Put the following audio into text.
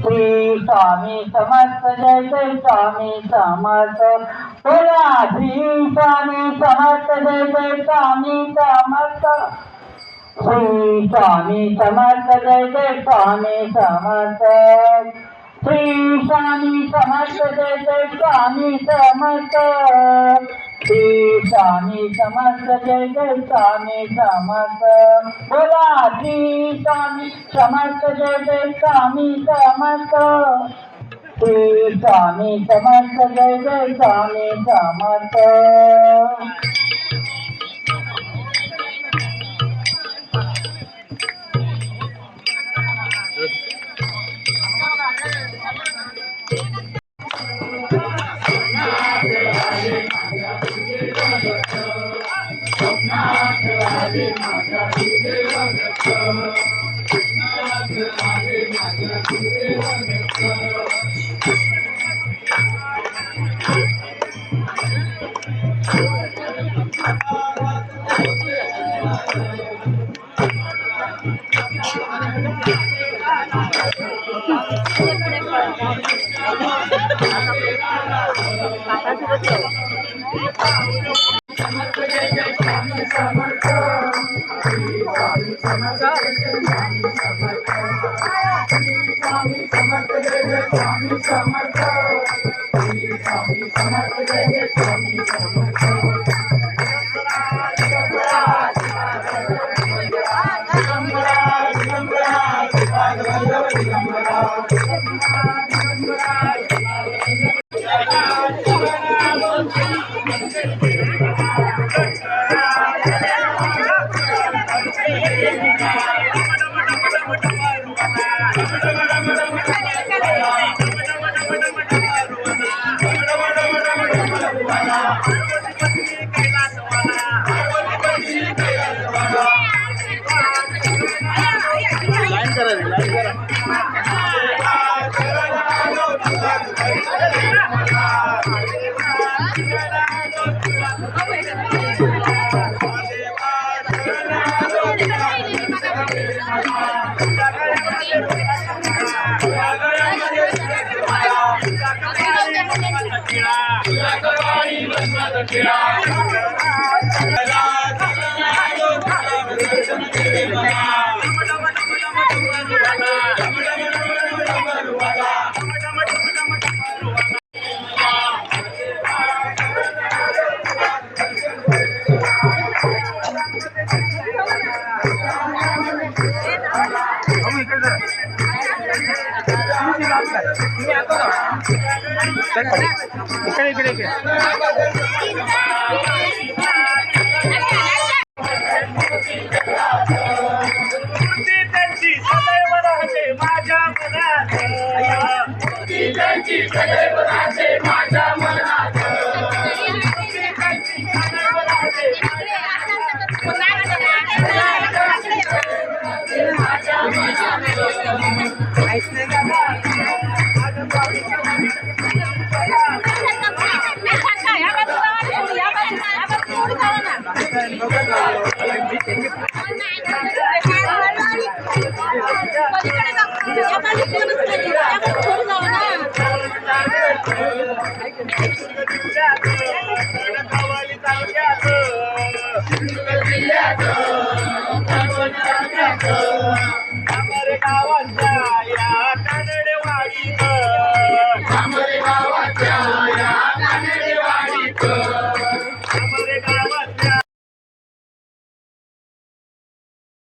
श्री स्वामी समर्थ जय जय स्वामी समर्थ बोला श्री स्वामी समर्थ जय जय स्वामी समर्थ श्री स्वामी समर्थ जय जय स्वामी समर्थ श्री स्वामी समर्थ जय जय स्वामी समर्थ श्री स्वामी समर्थ जय जय स्वामी समर्थ बोला श्री स्वामी समर्थ जय जय स्वामी समर्थ श्री स्वामी समर्थ जय जय स्वामी समर्थ